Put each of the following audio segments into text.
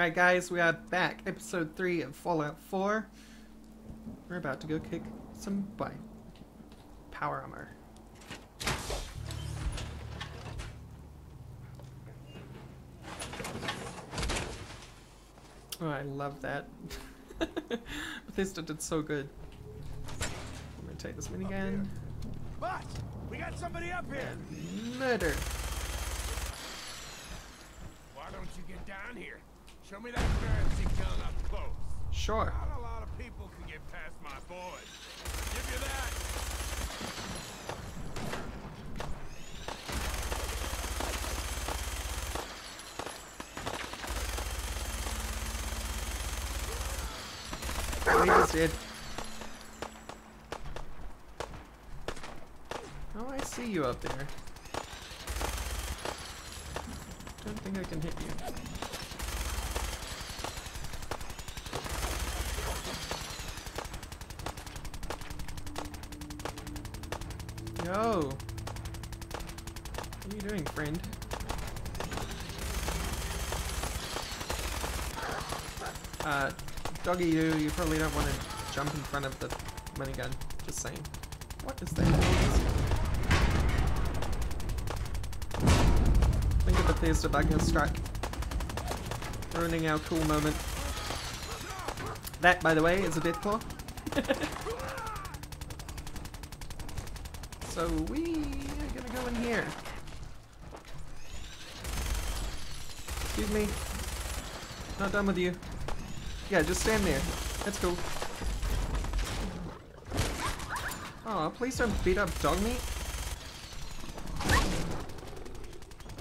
Alright guys, we are back. Episode 3 of Fallout 4. We're about to go kick some butt. Power armor. Oh, I love that. Bethesda did so good. I'm gonna take this minigun. But we got somebody up here. Murder. Why don't you get down here? Show me that currency gun up close. Sure. Not a lot of people can get past my boys. Give you that. Oh, he just did. Oh, I see you up there. Don't think I can hit you. Yo! What are you doing, friend? Doggy, you probably don't want to jump in front of the minigun. Just saying. What is that noise? Think of Bethesda bugger strike. Ruining our cool moment. That, by the way, is a deathclaw. So we are gonna go in here. Excuse me. Not done with you. Yeah, just stand there. That's cool. Oh, please don't beat up dog meat.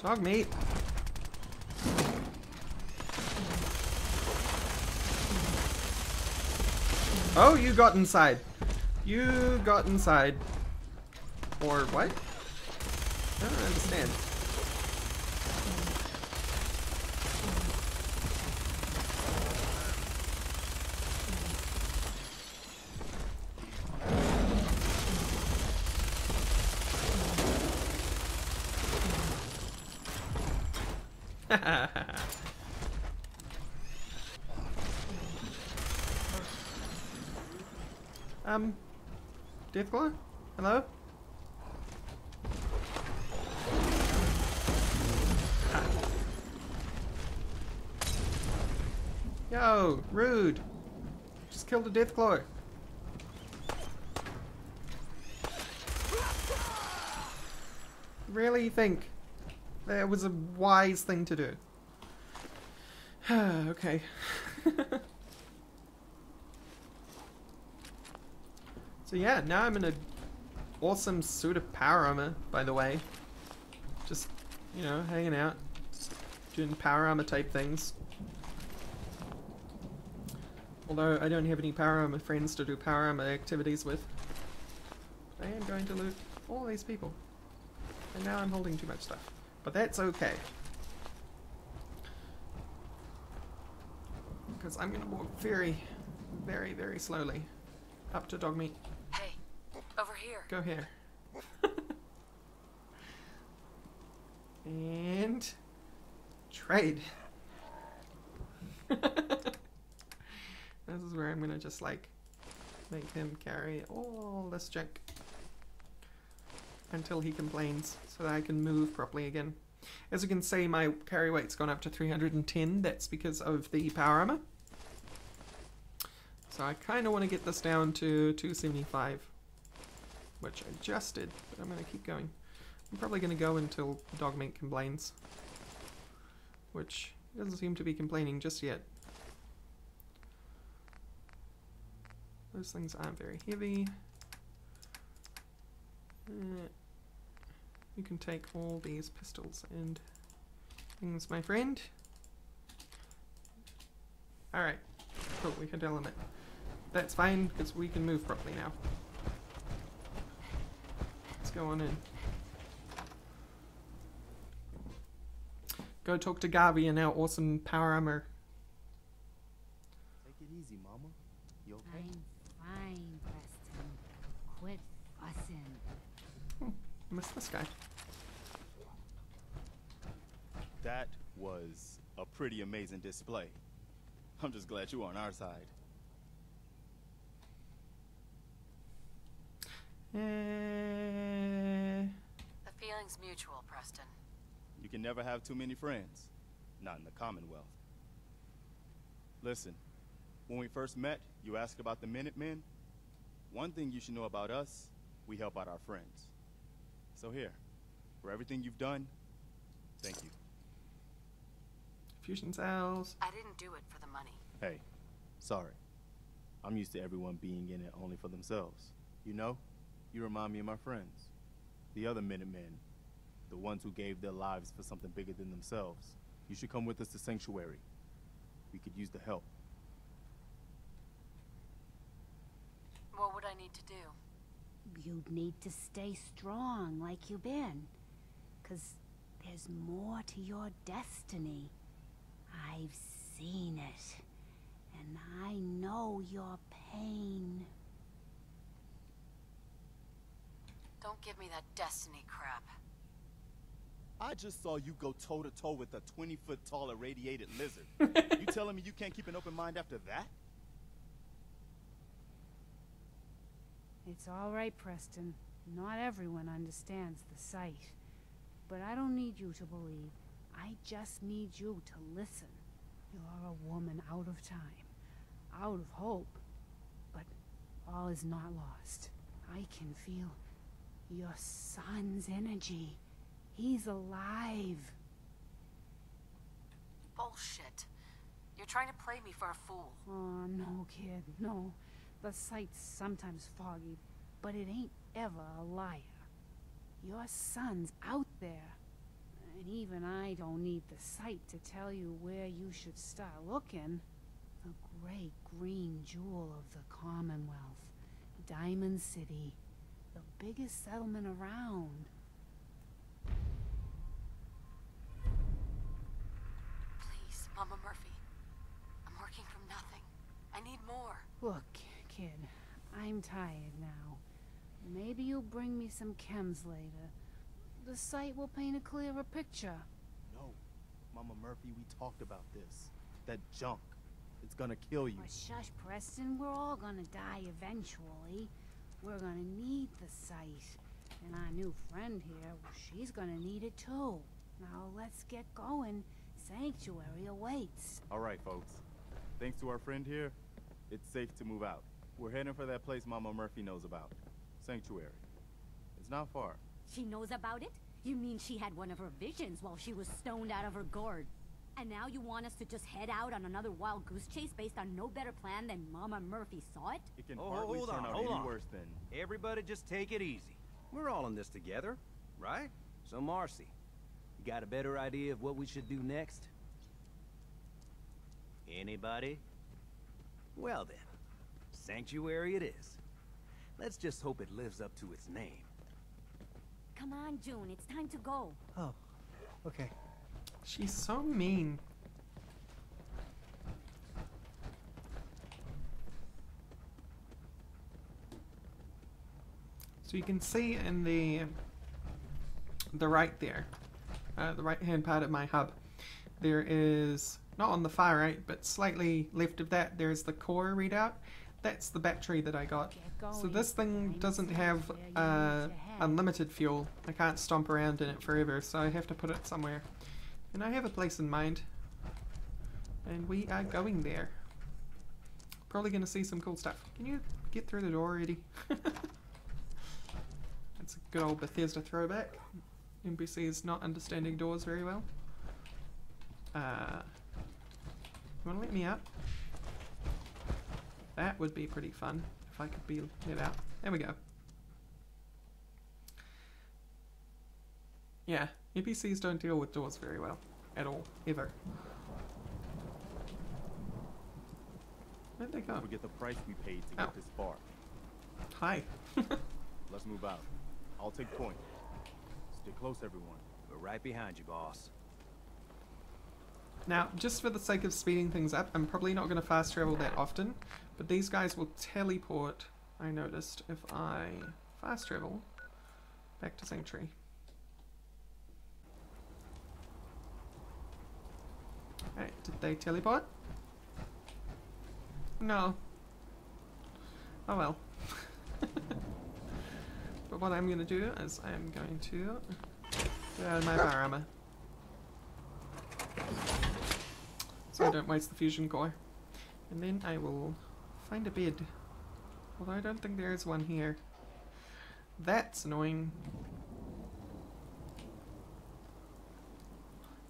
Dog meat. Oh, you got inside. You got inside. Or what? I don't understand. Deathclaw? Hello? Yo, rude. Just killed a deathclaw. Really think that was a wise thing to do? Okay. So yeah, now I'm in a awesome suit of power armor, by the way. Just, you know, hanging out, doing power armor type things. Although I don't have any power armor friends to do power armor activities with. I am going to loot all these people. And now I'm holding too much stuff. But that's okay. Because I'm going to walk very, very, very slowly up to dog meat. Hey, over here. Go here. And trade. This is where I'm gonna just like make him carry all this junk until he complains so that I can move properly again. As you can see, my carry weight's gone up to 310. That's because of the power armor. So I kind of want to get this down to 275, which I just did, but I'm going to keep going. I'm probably going to go until Dogmeat complains, which he doesn't seem to be complaining just yet. Those things aren't very heavy. You can take all these pistols and things, my friend. Alright, cool, we can element. That's fine, because we can move properly now. Let's go on in. Go talk to Garvey and our awesome power armor. Take it easy, mama. You okay? I'm fine, Preston. Quit fussing. I missed this guy. That was a pretty amazing display. I'm just glad you're on our side. The feeling's mutual, Preston. You can never have too many friends. Not in the Commonwealth. Listen, when we first met, you asked about the Minutemen. One thing you should know about us, we help out our friends. So here, for everything you've done, thank you. Fusion cells. I didn't do it for the money. Hey, sorry. I'm used to everyone being in it only for themselves. You know, you remind me of my friends. The other Minutemen. The ones who gave their lives for something bigger than themselves. You should come with us to Sanctuary. We could use the help. What would I need to do? You'd need to stay strong like you've been. 'Cause there's more to your destiny. I've seen it. And I know your pain. Don't give me that destiny crap. I just saw you go toe-to-toe with a 20-foot-tall irradiated lizard. You telling me you can't keep an open mind after that? It's all right, Preston. Not everyone understands the sight. But I don't need you to believe. I just need you to listen. You're a woman out of time, out of hope. But all is not lost. I can feel your son's energy. He's alive. Bullshit. You're trying to play me for a fool. Oh, no, kid, no. The sight's sometimes foggy, but it ain't ever a liar. Your son's out there. And even I don't need the sight to tell you where you should start looking. The great green jewel of the Commonwealth. Diamond City. The biggest settlement around. Please, Mama Murphy. I'm working from nothing. I need more. Look, kid, I'm tired now. Maybe you'll bring me some chems later. The sight will paint a clearer picture. No. Mama Murphy, we talked about this. That junk. It's gonna kill you. Oh, shush, Preston. We're all gonna die eventually. We're gonna need the sight. And our new friend here, well, she's gonna need it too. Now let's get going. Sanctuary awaits. All right, folks. Thanks to our friend here, it's safe to move out. We're heading for that place Mama Murphy knows about. Sanctuary. It's not far. She knows about it? You mean she had one of her visions while she was stoned out of her gourd? And now you want us to just head out on another wild goose chase based on no better plan than Mama Murphy saw it? It can Oh, hardly hold turn on, out hold any on. worse than... Everybody just take it easy. We're all in this together, right? So Marcy, you got a better idea of what we should do next? Anybody? Well then, Sanctuary it is. Let's just hope it lives up to its name. Come on, June, it's time to go. Oh, okay. She's so mean. So you can see in the right there, the right hand part of my hub, there is, not on the far right, but slightly left of that, there's the core readout. That's the battery that I got. So this thing doesn't have unlimited fuel. I can't stomp around in it forever, so I have to put it somewhere. And I have a place in mind. And we are going there. Probably going to see some cool stuff. Can you get through the door already? That's a good old Bethesda throwback. NPCs not understanding doors very well. You want to let me out? That would be pretty fun if I could be let out. There we go. Yeah, NPCs don't deal with doors very well. At all. Ever. Where'd they go? Forget the price we paid to Oh. get this far. Hi. Let's move out. I'll take point. Stay close, everyone. We're right behind you, boss. Now, just for the sake of speeding things up, I'm probably not going to fast travel that often, but these guys will teleport, I noticed, if I fast travel back to Sanctuary. Alright, did they teleport? No. Oh well. But what I'm going to do is I'm going to get out of my fire armor, so I don't waste the fusion core. And then I will find a bed. Although I don't think there is one here. That's annoying.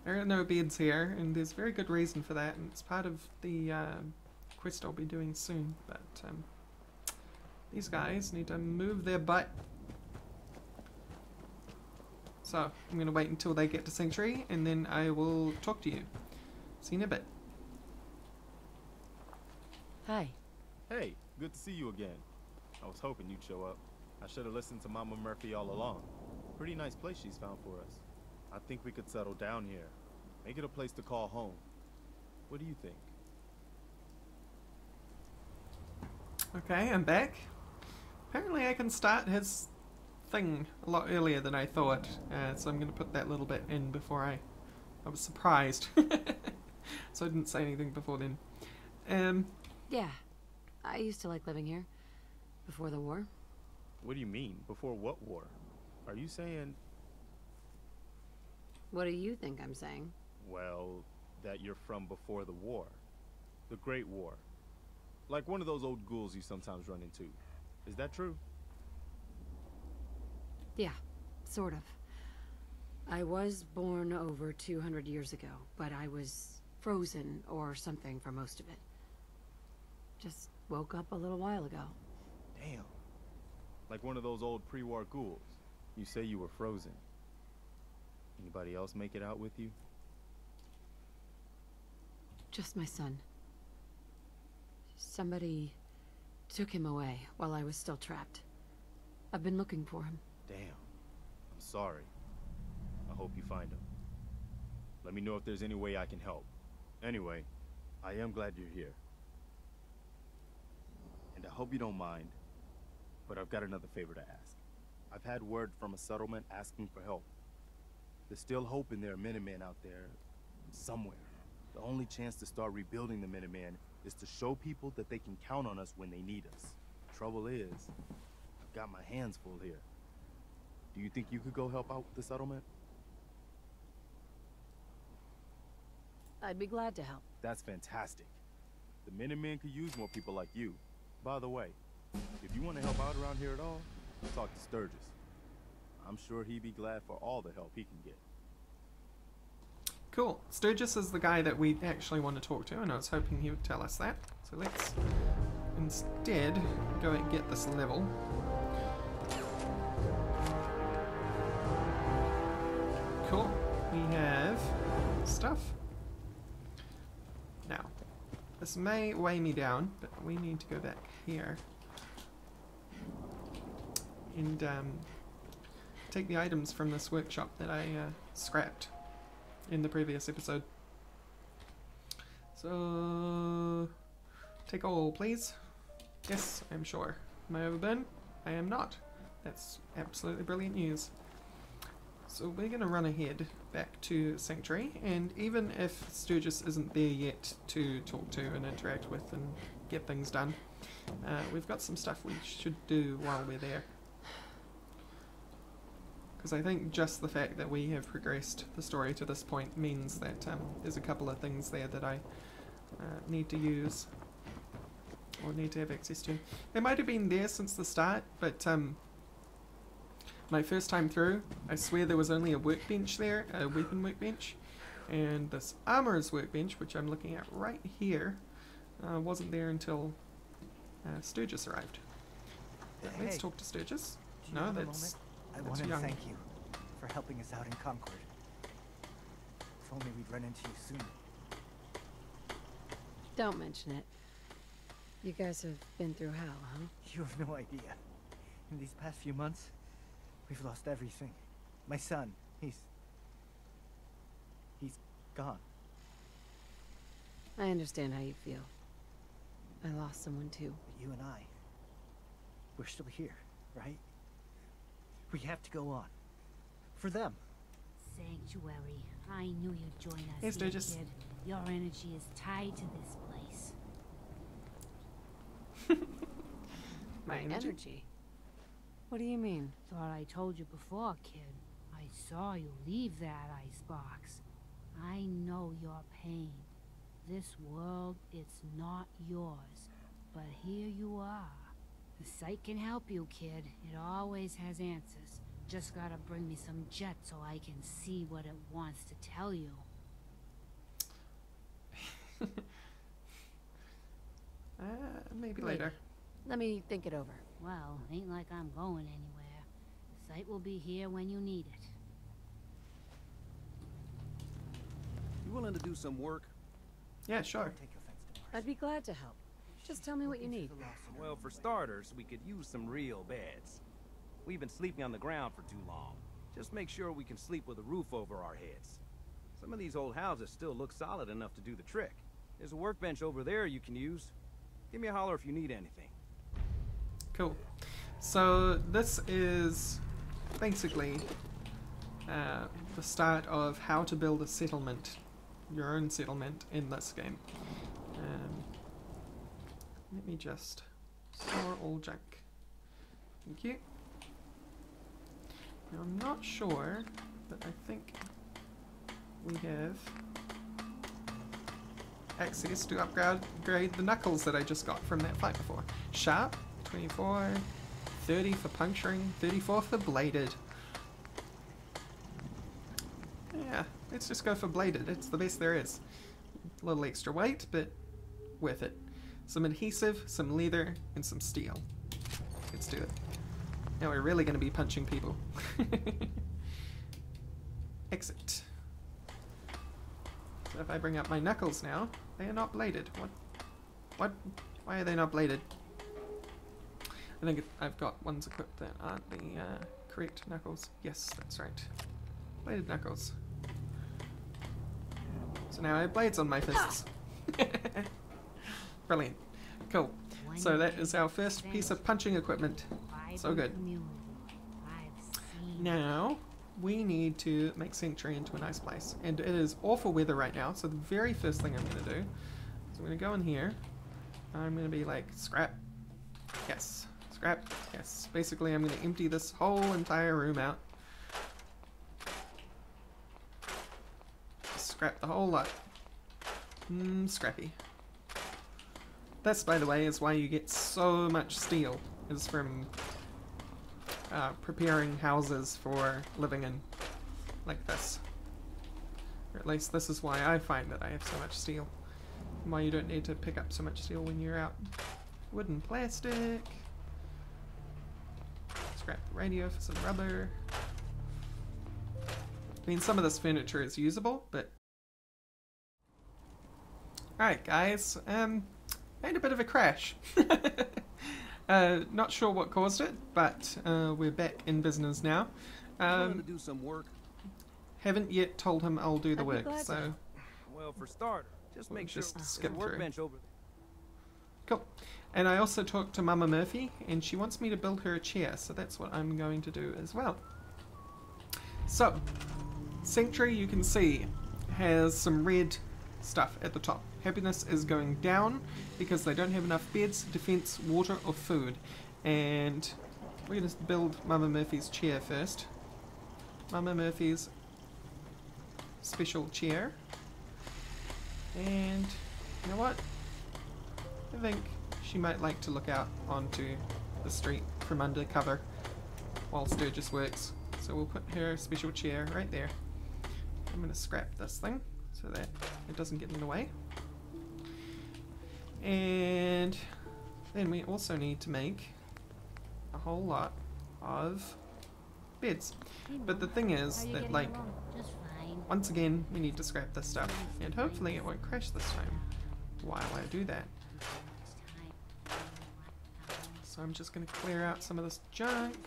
There are no beds here, and there's very good reason for that, and it's part of the quest I'll be doing soon. But these guys need to move their butt. So I'm going to wait until they get to Sanctuary, and then I will talk to you. See you in a bit. Hi. Hey, good to see you again. I was hoping you'd show up. I should have listened to Mama Murphy all along. Pretty nice place she's found for us. I think we could settle down here. Make it a place to call home. What do you think? Okay, I'm back. Apparently I can start his thing a lot earlier than I thought, so I'm going to put that little bit in before I was surprised. So I didn't say anything before then. Yeah, I used to like living here. Before the war. What do you mean? Before what war? Are you saying... What do you think I'm saying? Well, that you're from before the war. The Great War. Like one of those old ghouls you sometimes run into. Is that true? Yeah, sort of. I was born over 200 years ago, but I was frozen or something for most of it. Just woke up a little while ago. Damn. Like one of those old pre-war ghouls. You say you were frozen. Anybody else make it out with you? Just my son. Somebody took him away while I was still trapped. I've been looking for him. Damn. I'm sorry. I hope you find him. Let me know if there's any way I can help. Anyway, I am glad you're here. And I hope you don't mind, but I've got another favor to ask. I've had word from a settlement asking for help. There's still hope in there are Minutemen out there somewhere. The only chance to start rebuilding the Minutemen is to show people that they can count on us when they need us. Trouble is, I've got my hands full here. Do you think you could go help out with the settlement? I'd be glad to help. That's fantastic. The Minutemen could use more people like you. By the way, if you want to help out around here at all, talk to Sturgis. I'm sure he'd be glad for all the help he can get. Cool. Sturgis is the guy that we actually want to talk to, and I was hoping he would tell us that. So let's instead go and get this level. Cool. We have stuff. Now, this may weigh me down, but we need to go back here and take the items from this workshop that I scrapped in the previous episode. So, take all, please. Yes, I'm sure. Am I overburdened? I am not. That's absolutely brilliant news. So we're going to run ahead back to Sanctuary, and even if Sturgis isn't there yet to talk to and interact with and get things done, we've got some stuff we should do while we're there. Because I think just the fact that we have progressed the story to this point means that there's a couple of things there that I need to use or need to have access to. They might have been there since the start, but my first time through, I swear there was only a workbench there, a weapon workbench, and this armorer's workbench, which I'm looking at right here, wasn't there until Sturgis arrived. But let's talk to Sturgis. No, that's... I wanted to thank you for helping us out in Concord. If only we'd run into you sooner. Don't mention it. You guys have been through hell, huh? You have no idea. In these past few months, we've lost everything. My son, he's gone. I understand how you feel. I lost someone too. But you and I, we're still here, right? We have to go on. For them. Sanctuary. I knew you'd join us, Hey, Sturgis. kid. Your energy is tied to this place. My energy? What do you mean? Thought I told you before, kid. I saw you leave that icebox. I know your pain. This world, it's not yours. But here you are. The site can help you, kid. It always has answers. Just gotta bring me some jet so I can see what it wants to tell you. Maybe later. Let me think it over. Well, ain't like I'm going anywhere. The site will be here when you need it. You willing to do some work? Yeah, sure. Take offense to Marcy. I'd be glad to help. Just tell me what you need. Well, for starters, we could use some real beds. We've been sleeping on the ground for too long. Just make sure we can sleep with a roof over our heads. Some of these old houses still look solid enough to do the trick. There's a workbench over there you can use. Give me a holler if you need anything. Cool. So this is basically the start of how to build a settlement, your own settlement in this game. Let me just store all junk. Thank you. Now I'm not sure, but I think we have access to upgrade the knuckles that I just got from that fight before. Sharp, 24, 30 for puncturing, 34 for bladed. Yeah, let's just go for bladed. It's the best there is. A little extra weight, but worth it. Some adhesive, some leather, and some steel. Let's do it. Now we're really going to be punching people. Exit. So if I bring up my knuckles now, they are not bladed. What? Why are they not bladed? I think I've got ones equipped that aren't the correct knuckles. Yes, that's right. Bladed knuckles. So now I have blades on my fists. Brilliant. Cool. So that is our first piece of punching equipment. So good. Now we need to make Sanctuary into a nice place. And it is awful weather right now, so the very first thing I'm going to do is I'm going to go in here. I'm going to be like, scrap. Yes. Scrap. Yes. Basically, I'm going to empty this whole entire room out. Scrap the whole lot. Scrappy. This, by the way, is why you get so much steel, is from preparing houses for living in, like this. Or at least this is why I find that I have so much steel. And why you don't need to pick up so much steel when you're out. Wooden plastic. Scrap the radio for some rubber. I mean, some of this furniture is usable, but... Alright, guys. Had a bit of a crash. Not sure what caused it, but we're back in business now. To do some work. Haven't yet told him I'll do the work, so... Well, for starter, just make sure just there's skip a through. workbench over there. Cool. And I also talked to Mama Murphy, and she wants me to build her a chair, so that's what I'm going to do as well. So, Sanctuary, you can see, has some red stuff at the top. Happiness is going down because they don't have enough beds, defense, water, or food. And we're going to build Mama Murphy's chair first. Mama Murphy's special chair. And you know what? I think she might like to look out onto the street from under cover while Sturgis works. So we'll put her special chair right there. I'm going to scrap this thing so that it doesn't get in the way. And then we also need to make a whole lot of beds. But the thing is that, like, once again, we need to scrap this stuff. And hopefully it won't crash this time while I do that. So I'm just going to clear out some of this junk.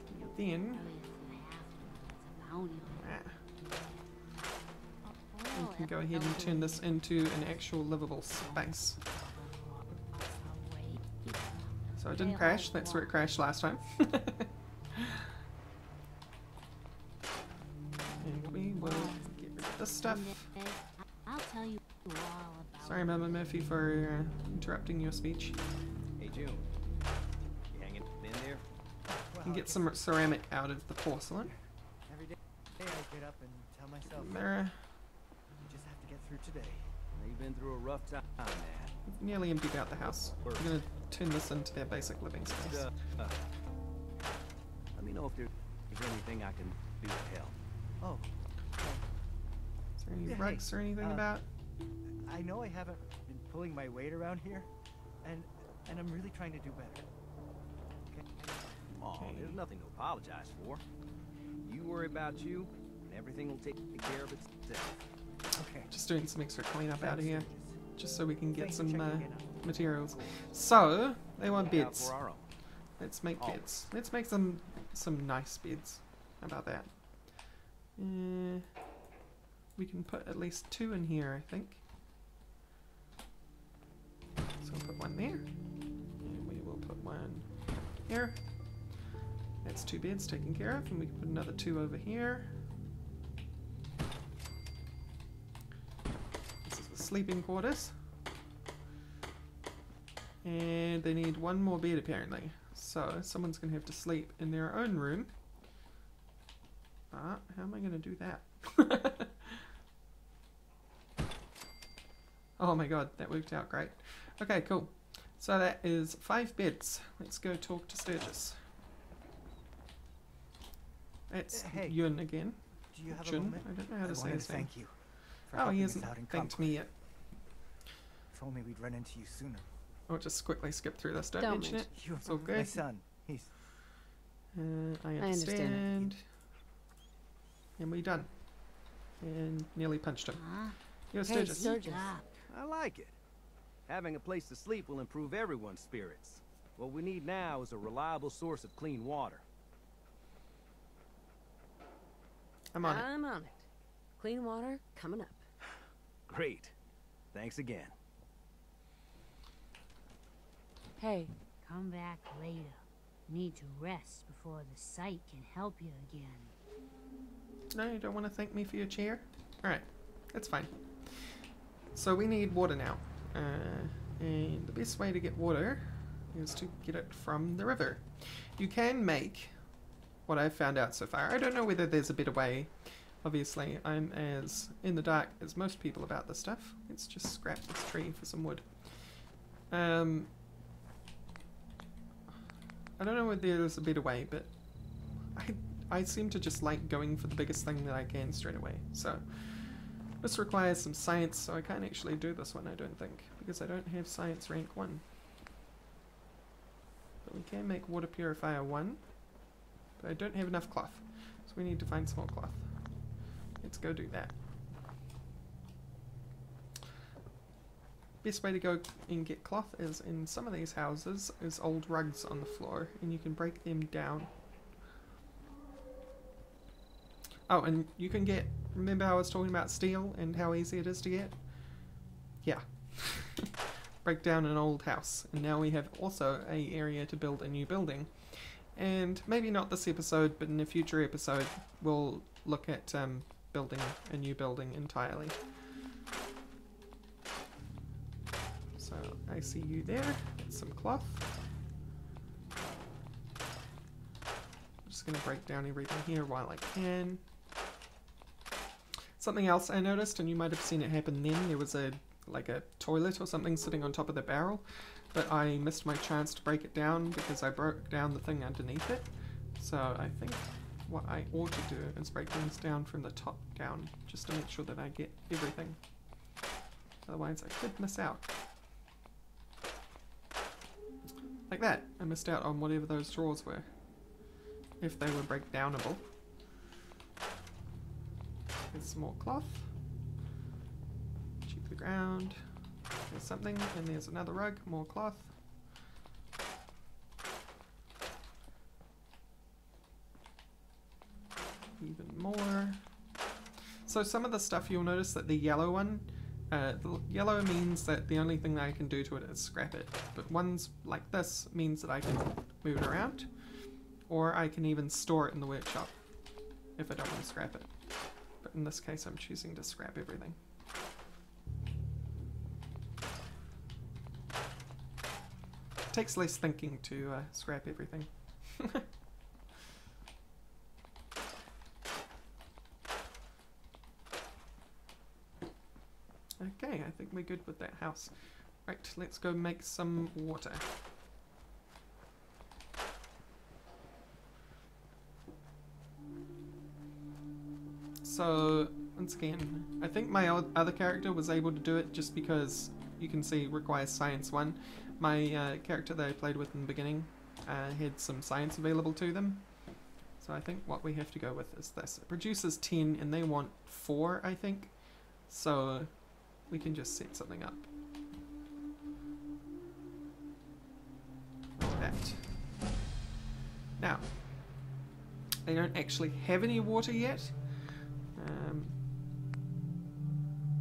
And then... we can go ahead and turn this into an actual livable space. So it didn't crash, that's where it crashed last time. And we will get rid of this stuff. I'll tell you all about Sorry, Mama Murphy, for interrupting your speech. June. You hanging in there? Well, can I get guess some ceramic out of the porcelain. every day I get up and tell myself, Mirror. you just have to get through today. You've been through a rough time, man. We've nearly emptied out the house. We're gonna turn this into their basic living space. Let me know if there's anything I can do to help. Oh, Is there any Hey, rugs or anything about? I know I haven't been pulling my weight around here, and I'm really trying to do better. Okay? Oh, there's nothing to apologize for. You worry about you, and everything will take care of itself. Okay. Just doing some extra cleanup out of Thanks, here, Sturgis. just so we can get Thanks for some checking in on me. materials. So they want Look out beds. for our own. Let's make Oh. beds. Let's make some nice beds. How about that? We can put at least 2 in here, I think. So I'll put one there, and we will put one here. That's 2 beds taken care of, and we can put another 2 over here. This is the sleeping quarters. And they need 1 more bed apparently. So someone's going to have to sleep in their own room. But how am I going to do that? Oh my god, that worked out great. Okay, cool. So that is 5 beds. Let's go talk to Sturgis. It's Hey. Yun again. Do you have a Jun? moment? I don't know how to say wanted his to name. thank you for Oh, he helping us hasn't out in thanked Concord. me yet. If only we'd run into you sooner. I'll just quickly skip through this. Don't Don't mention it. You It's all my good. son. He's I understand. understand. And we done. And nearly punched him. Huh? You're Hey, Sturgis. Sturgis. I like it. Having a place to sleep will improve everyone's spirits. What we need now is a reliable source of clean water. I'm on it. I'm on it. Clean water coming up. Great. Thanks again. Hey, Come back later. Need to rest before the sight can help you again. No, you don't want to thank me for your chair? Alright, that's fine. So we need water now. And the best way to get water is to get it from the river. You can make what I've found out so far. I don't know whether there's a better way. Obviously, I'm as in the dark as most people about this stuff. Let's just scrap this tree for some wood. I don't know whether there's a better way, but I seem to just like going for the biggest thing that I can straight away. So this requires some science, so I can't actually do this one, I don't think, because I don't have science rank 1. But we can make water purifier 1, but I don't have enough cloth, so we need to find some more cloth. Let's go do that. Best way to go and get cloth is in some of these houses is old rugs on the floor, and you can break them down. Oh, and you can get, remember how I was talking about steel and how easy it is to get? Yeah. Break down an old house, and now we have also a area to build a new building. And maybe not this episode, but in a future episode we'll look at building a new building entirely. So I see you there. Get some cloth. I'm just gonna break down everything here while I can. Something else I noticed, and you might have seen it happen then, there was a toilet or something sitting on top of the barrel, but I missed my chance to break it down because I broke down the thing underneath it. So I think what I ought to do is break things down from the top down, just to make sure that I get everything. Otherwise I could miss out. Like that. I missed out on whatever those drawers were, if they were breakdownable. There's some more cloth. Check the ground. There's something, and there's another rug, more cloth. Even more. So some of the stuff you'll notice that the yellow one, the yellow means that the only thing that I can do to it is scrap it. But ones like this means that I can move it around, or I can even store it in the workshop if I don't want to scrap it. But in this case I'm choosing to scrap everything. takes less thinking to scrap everything. Okay, I think we're good with that house. Right, let's go make some water. So, once again, I think my other character was able to do it just because you can see requires science 1. My character that I played with in the beginning had some science available to them. So I think what we have to go with is this. It produces 10 and they want 4, I think. So we can just set something up. Like that. Now, they don't actually have any water yet.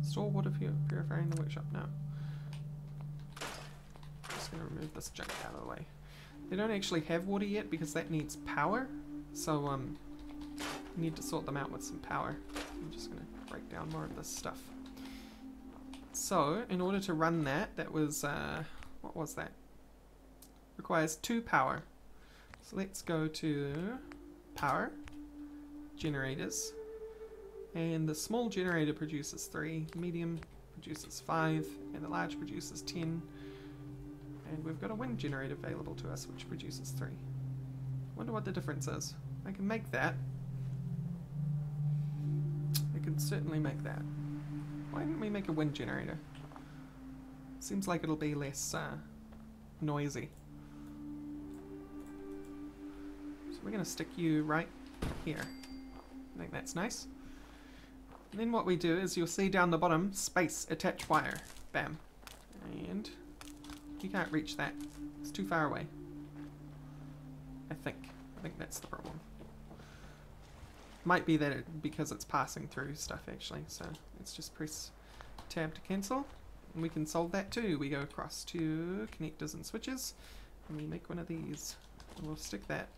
Store water purifier in the workshop now. Just going to remove this junk out of the way. They don't actually have water yet because that needs power. So we need to sort them out with some power. I'm just going to break down more of this stuff. So in order to run that, that was what was that? Requires 2 power. So let's go to power, generators. And the small generator produces 3, medium produces 5, and the large produces 10. And we've got a wind generator available to us, which produces 3. Wonder what the difference is. I can make that. I can certainly make that. Why didn't we make a wind generator? Seems like it'll be less noisy. So we're going to stick you right here. I think that's nice. And then what we do is you'll see down the bottom, space, attach wire. Bam. And you can't reach that. It's too far away. I think that's the problem. Might be that because it's passing through stuff actually. So let's just press tab to cancel. And we can solve that too. We go across to connectors and switches. And we make one of these. And we'll stick that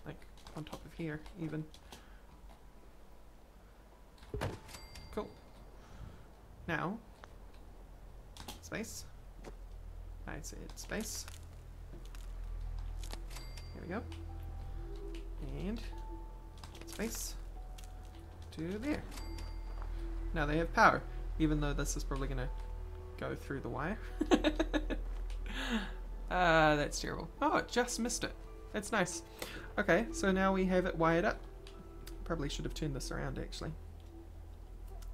like on top of here even. Cool. Now, space. I said space. Here we go. And space to there. Now they have power, even though this is probably going to go through the wire. That's terrible. Oh, it just missed it. That's nice. Okay, so now we have it wired up. Probably should have turned this around actually.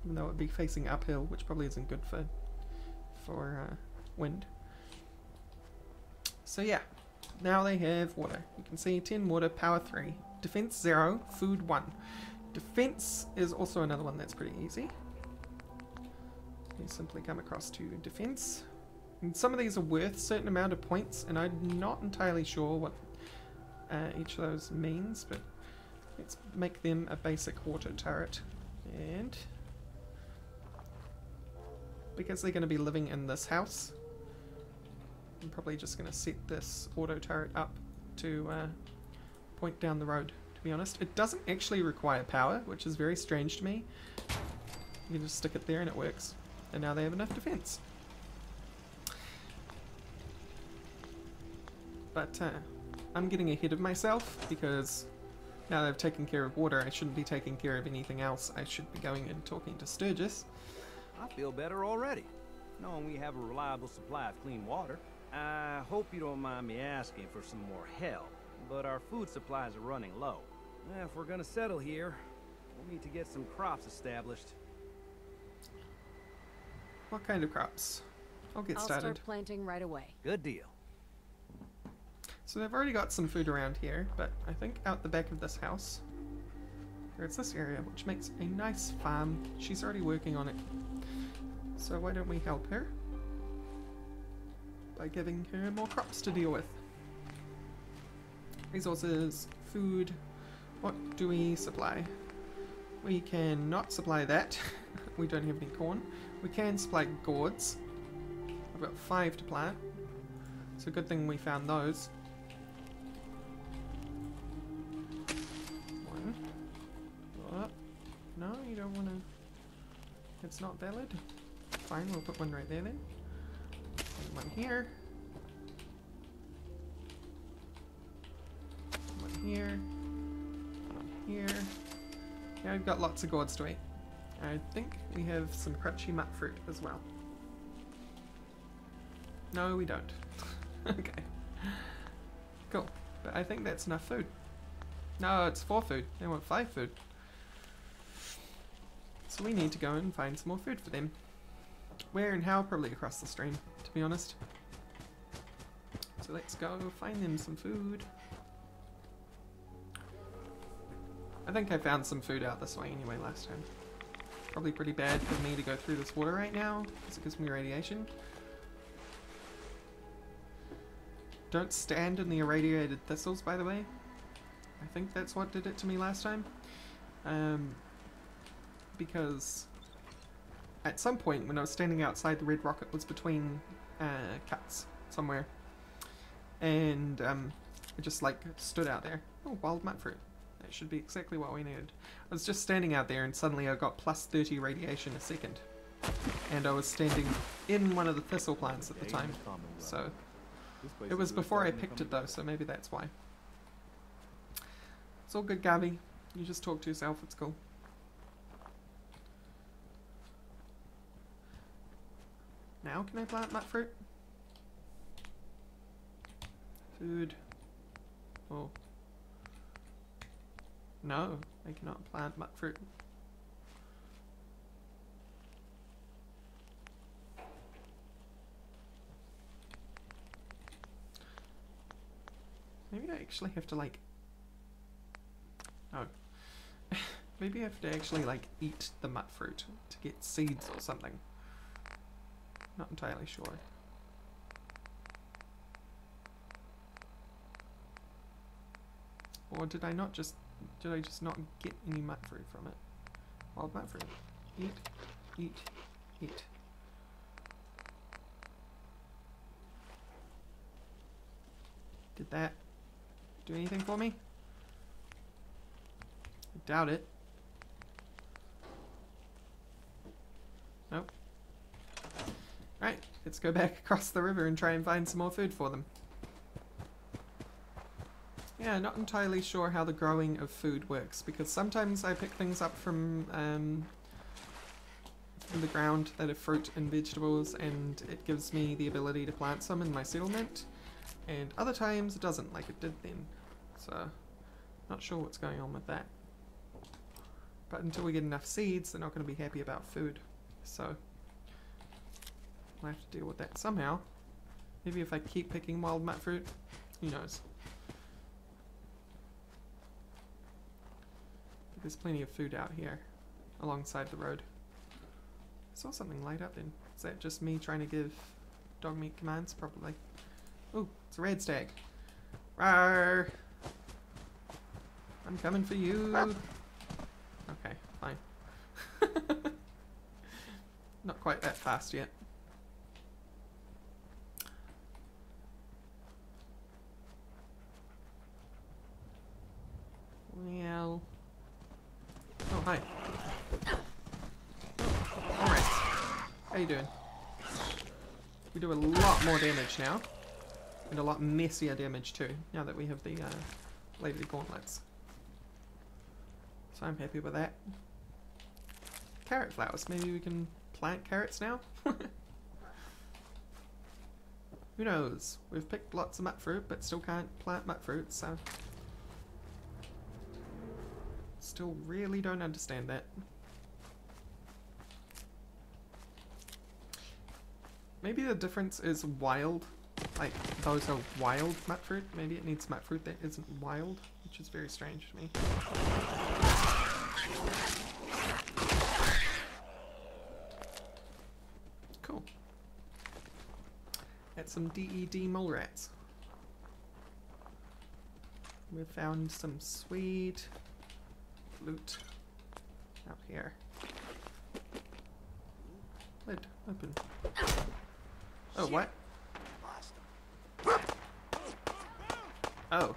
Even though it would be facing uphill, which probably isn't good for wind. So yeah, now they have water. You can see 10 water, power 3, defense 0, food 1. Defense is also another one that's pretty easy. You simply come across to defense. And some of these are worth a certain amount of points, and I'm not entirely sure what each of those means, but let's make them a basic water turret. And because they're going to be living in this house, I'm probably just going to set this auto turret up to point down the road, to be honest. It doesn't actually require power, which is very strange to me. You just stick it there and it works. And now they have enough defense. But I'm getting ahead of myself because now that I've taken care of water, I shouldn't be taking care of anything else. I should be going and talking to Sturgis. I feel better already, knowing we have a reliable supply of clean water. I hope you don't mind me asking for some more help, but our food supplies are running low. If we're gonna settle here, we'll need to get some crops established. What kind of crops? I'll get started. I'll start planting right away. Good deal. So they've already got some food around here, but I think out the back of this house, there's this area, which makes a nice farm. She's already working on it. So why don't we help her by giving her more crops to deal with. Resources, food, what do we supply? We can not supply that. We don't have any corn. We can supply gourds. I've got 5 to plant. It's a good thing we found those. 1. Oh, no, you don't want to... It's not valid. Fine, we'll put one right there then. And one here. here. One on here. Yeah, we've got lots of gourds to eat. I think we have some crunchy nut fruit as well. No, we don't. Okay. Cool. But I think that's enough food. No, it's 4 food. They want 5 food. So we need to go and find some more food for them. Where and how? Probably across the stream, to be honest. So let's go find them some food. I think I found some food out this way anyway last time. Probably pretty bad for me to go through this water right now, because it gives me radiation. Don't stand in the irradiated thistles, by the way. I think that's what did it to me last time. Because at some point when I was standing outside, the red rocket was between cuts somewhere. And I just like stood out there. Oh, wild nut fruit. That should be exactly what we needed. I was just standing out there and suddenly I got plus 30 radiation a second. And I was standing in one of the thistle plants at the time. So it was before I picked it though, so maybe that's why. It's all good, Gabby. You just talk to yourself, it's cool. Now can I plant nut fruit? Food. Oh. No, I cannot plant nut fruit. Maybe I actually have to like... Oh. Maybe I have to actually like eat the nut fruit to get seeds or something. Not entirely sure. Or did I not just... Did I just not get any nut fruit from it? Wild nut fruit. Eat, eat, eat. Did that do anything for me? I doubt it. Nope. Right, let's go back across the river and try and find some more food for them. Yeah, not entirely sure how the growing of food works, because sometimes I pick things up from the ground that are fruit and vegetables, and it gives me the ability to plant some in my settlement, and other times it doesn't, like it did then. So, not sure what's going on with that. But until we get enough seeds, they're not going to be happy about food. So, I'll have to deal with that somehow. Maybe if I keep picking wild nut fruit, who knows. There's plenty of food out here, alongside the road. I saw something light up then. Is that just me trying to give dog meat commands? Probably. Ooh, it's a red stag. Rawr! I'm coming for you! Okay, fine. Not quite that fast yet. Well... Oh, hi. Alright. How you doing? We do a lot more damage now. And a lot messier damage too, now that we have the bladed gauntlets. So I'm happy with that. Carrot flowers. Maybe we can plant carrots now? Who knows? We've picked lots of nut fruit, but still can't plant nut fruit, so... Still really don't understand that. Maybe the difference is wild. Like, those are wild nut fruit. Maybe it needs nut fruit that isn't wild, which is very strange to me. Cool. That's some DED mole rats. We found some sweet loot out here. Lid open. Oh, what? Oh,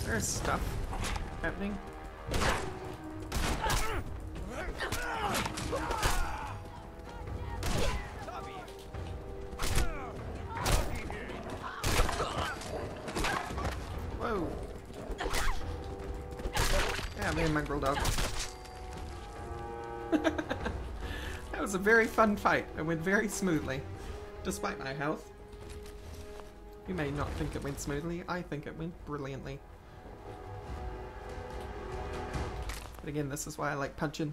there's stuff happening. mongrel dog. That was a very fun fight. It went very smoothly, despite my health. You may not think it went smoothly. I think it went brilliantly. But again, this is why I like punching.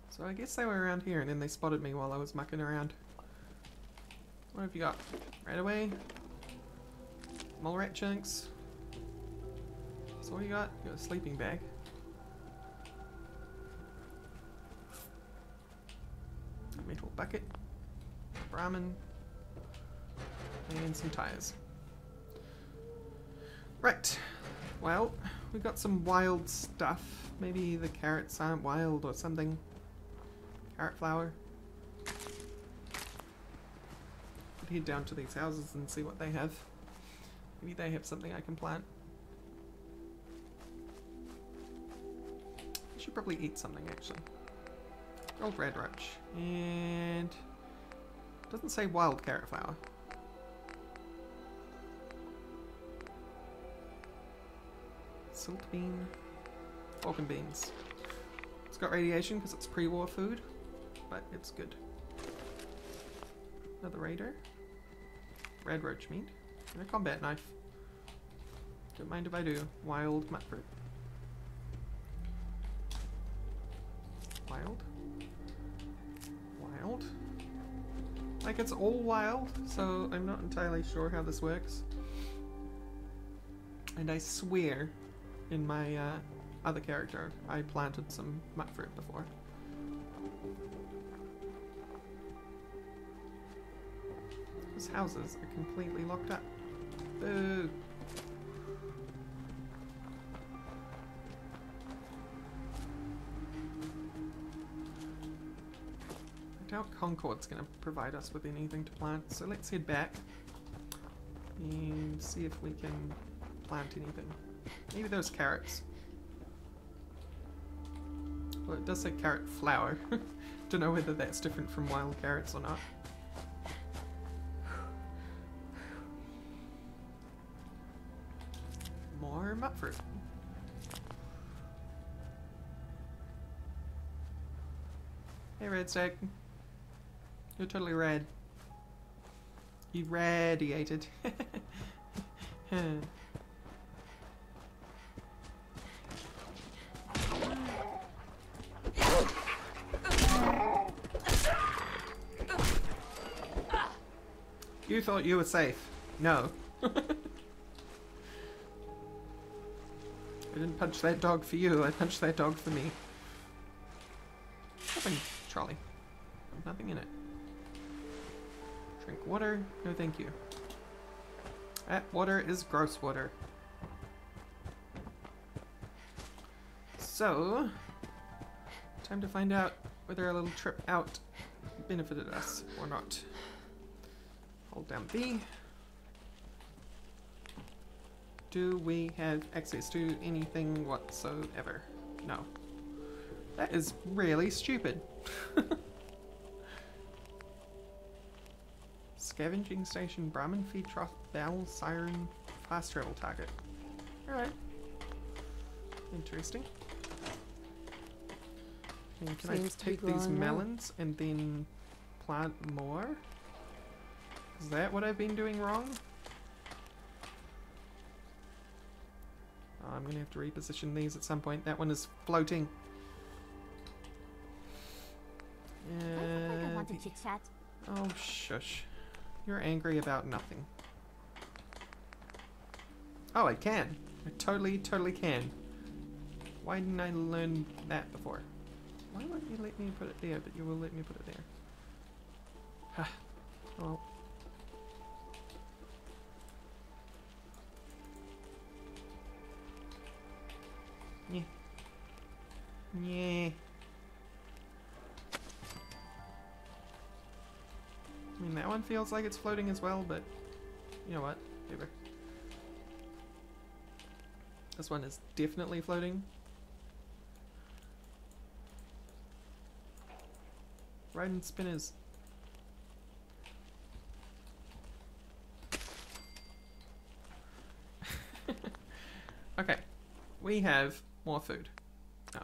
So I guess they were around here and then they spotted me while I was mucking around. What have you got? Right away. Mole rat chunks. So what you got? You got a sleeping bag. A metal bucket. Ramen. And some tires. Right. Well, we've got some wild stuff. Maybe the carrots aren't wild or something. Carrot flower. Could head down to these houses and see what they have. Maybe they have something I can plant. I should probably eat something actually. Gold red roach. And doesn't say wild carrot flower. Silk bean. Falcon beans. It's got radiation because it's pre-war food, but it's good. Another raider. Red roach meat. And a combat knife. Don't mind if I do. Wild mutfruit. Wild. Wild. Like it's all wild, so I'm not entirely sure how this works. And I swear in my other character I planted some mutfruit before. These houses are completely locked up. Boo! I doubt Concord's gonna provide us with anything to plant, so let's head back and see if we can plant anything. Maybe those carrots. Well, it does say carrot flower. Don't know whether that's different from wild carrots or not. More mutfruit. Hey, Red Stack. You're totally red. You radiated. You thought you were safe. No. I didn't punch that dog for you, I punched that dog for me. Shopping trolley. Nothing in it. Drink water? No thank you. That water is gross water. So, time to find out whether our little trip out benefited us or not. Hold down B. Do we have access to anything whatsoever? No. That is really stupid. Scavenging station, Brahmin feed trough, bowel, siren, fast travel target. Alright. Interesting. And can Seems I take these melons and then plant more? Is that what I've been doing wrong? Oh, I'm gonna have to reposition these at some point. That one is floating. I want to chit chat. Oh, shush. You're angry about nothing. Oh, I can. I totally can. Why didn't I learn that before? Why won't you let me put it there, but you will let me put it there? Well. Yeah. Yeah. I mean, that one feels like it's floating as well, but you know what? Whatever. This one is definitely floating. Riding spinners. Okay, we have more food. No.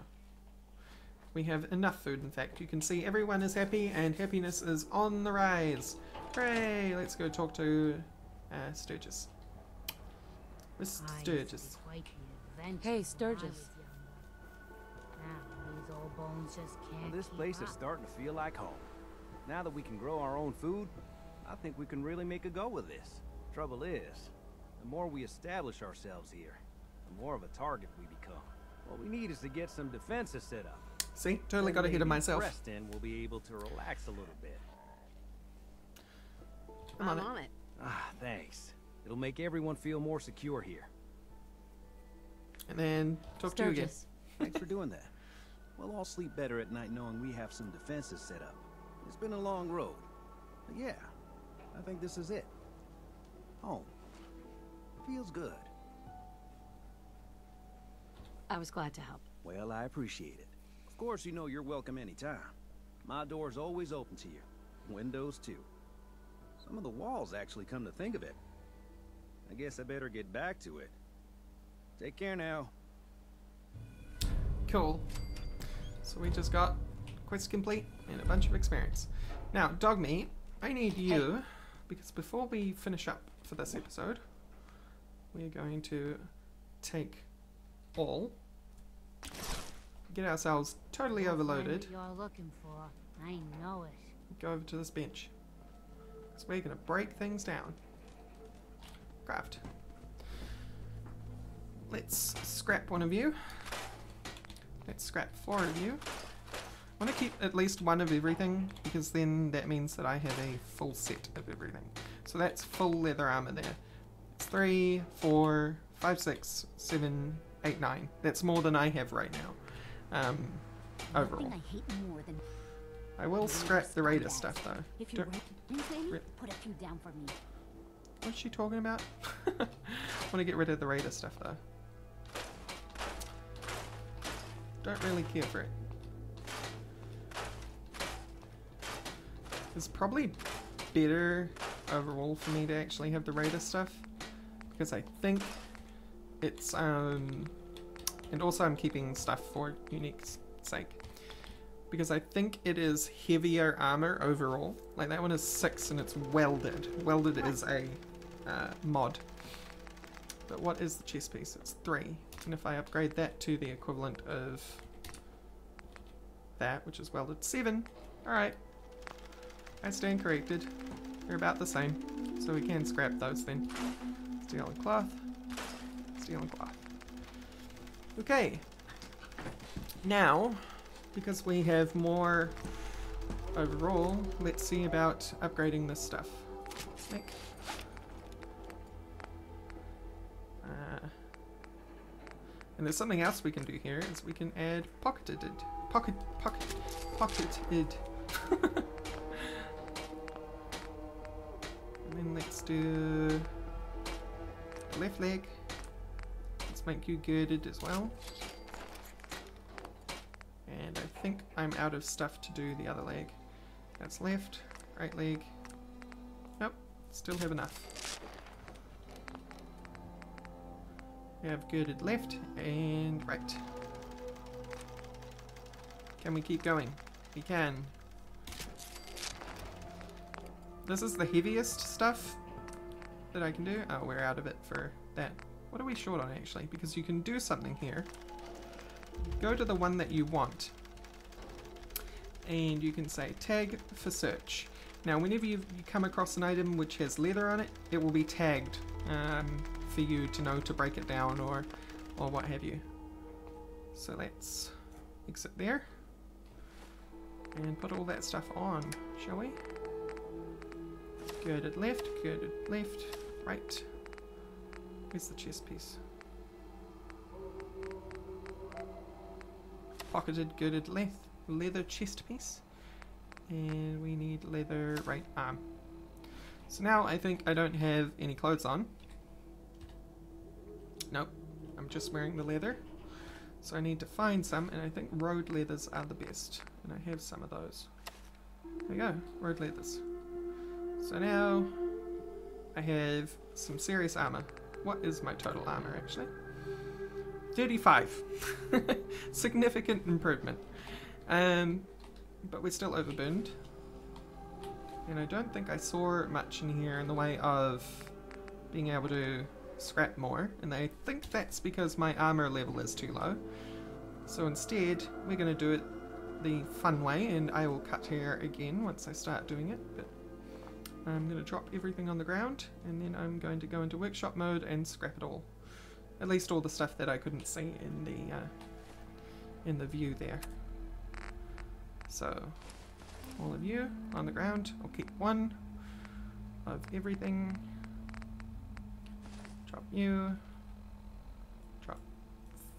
We have enough food, in fact. You can see everyone is happy and happiness is on the rise. Hooray! Let's go talk to Sturgis. Miss Sturgis. Hey, Sturgis. These old bones just can't Well, this keep place up. is starting to feel like home. Now that we can grow our own food, I think we can really make a go of this. Trouble is, the more we establish ourselves here, the more of a target we become. What we need is to get some defenses set up. See? Totally got ahead of Maybe myself. Preston will be able to relax a little bit. I'm on on it. Ah, thanks. It'll make everyone feel more secure here. And then talk to you again. Sturgis. Thanks for doing that. We'll all sleep better at night knowing we have some defenses set up. It's been a long road. But yeah, I think this is it. Home. Feels good. I was glad to help. Well, I appreciate it. Of course, you know you're welcome anytime. My door's always open to you. Windows, too. Some of the walls actually, come to think of it. I guess I better get back to it. Take care now. Cool. So we just got quest complete and a bunch of experience. Now, dog meat, I need you, because before we finish up for this episode, we're going to take all, get ourselves totally You'll find overloaded, what you're looking for. I know it. go over to this bench. So we're going to break things down. Craft. Let's scrap one of you. Let's scrap 4 of you. I want to keep at least 1 of everything, because then that means that I have a full set of everything. So that's full leather armor there. It's 3, 4, 5, 6, 7, 8, 9. That's more than I have right now. Overall. Nothing I hate more than I will scrap the raider stuff though. if you Don't- were put a few down for me. What's she talking about? I want to get rid of the raider stuff though. Don't really care for it. It's probably better overall for me to actually have the raider stuff, because I think it's and also I'm keeping stuff for unique's sake, because I think it is heavier armor overall. Like that one is 6 and it's welded. Welded is a mod. But what is the chest piece? It's 3. And if I upgrade that to the equivalent of that, which is welded 7, alright. I stand corrected. They're about the same. So we can scrap those then. Steel and cloth. Steel and cloth. Okay. Now, because we have more overall, let's see about upgrading this stuff. Make. And there's something else we can do here, is we can add pocketed. Pocketed. And then let's do left leg. Let's make you girded as well. And I think I'm out of stuff to do the other leg. That's left, right leg. Nope, still have enough. We have girded left and right. Can we keep going? We can. This is the heaviest stuff that I can do. Oh, we're out of it for that. What are we short on actually? Because you can do something here. Go to the one that you want. And you can say tag for search. Now whenever you come across an item which has leather on it, it will be tagged for you to know to break it down or what have you. So let's exit there. And put all that stuff on, shall we? Girded left, right. Where's the chest piece? Pocketed, girded left, leather chest piece. And we need leather right arm. So now I think I don't have any clothes on. Nope, I'm just wearing the leather. So I need to find some, and I think road leathers are the best. And I have some of those. There we go, road leathers. So now I have some serious armor. What is my total armor actually? 35. Significant improvement. But we're still overburned. And I don't think I saw much in here in the way of being able to scrap more. And I think that's because my armor level is too low. So instead, we're going to do it the fun way, and I will cut here again once I start doing it. But I'm going to drop everything on the ground, and then I'm going to go into workshop mode and scrap it all. At least all the stuff that I couldn't see in the view there. So, all of you on the ground. I'll keep 1 of everything. Drop you. Drop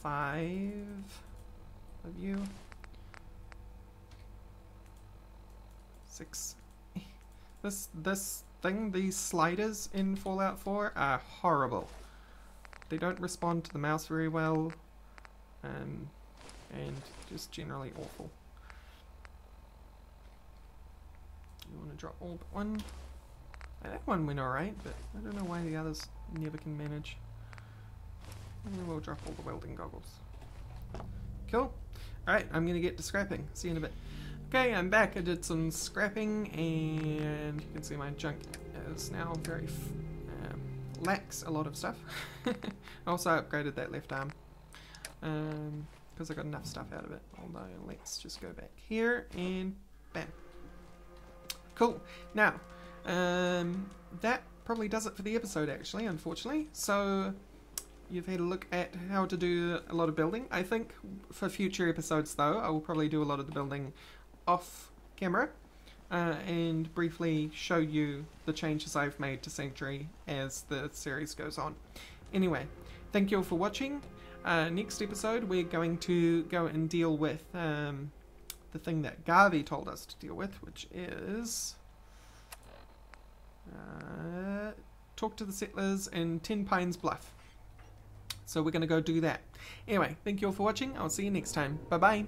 5 of you. 6. This thing, these sliders in Fallout 4 are horrible. They don't respond to the mouse very well, and just generally awful. You want to drop all but 1. That one went alright, but I don't know why the others never can manage. And we'll drop all the welding goggles. Cool. Alright, I'm going to get to scrapping. See you in a bit. Okay, I'm back. I did some scrapping, and you can see my junk is now very lacks a lot of stuff. I also upgraded that left arm because I got enough stuff out of it. Although let's just go back here and bam. Cool. Now, that probably does it for the episode, actually, unfortunately. So you've had a look at how to do a lot of building. I think for future episodes, though, I will probably do a lot of the building off camera and briefly show you the changes I've made to Sanctuary as the series goes on. Anyway, thank you all for watching. Next episode, we're going to go and deal with the thing that Garvey told us to deal with, which is talk to the settlers in 10 Pines Bluff. So we're going to go do that. Anyway, thank you all for watching. I'll see you next time. Bye bye.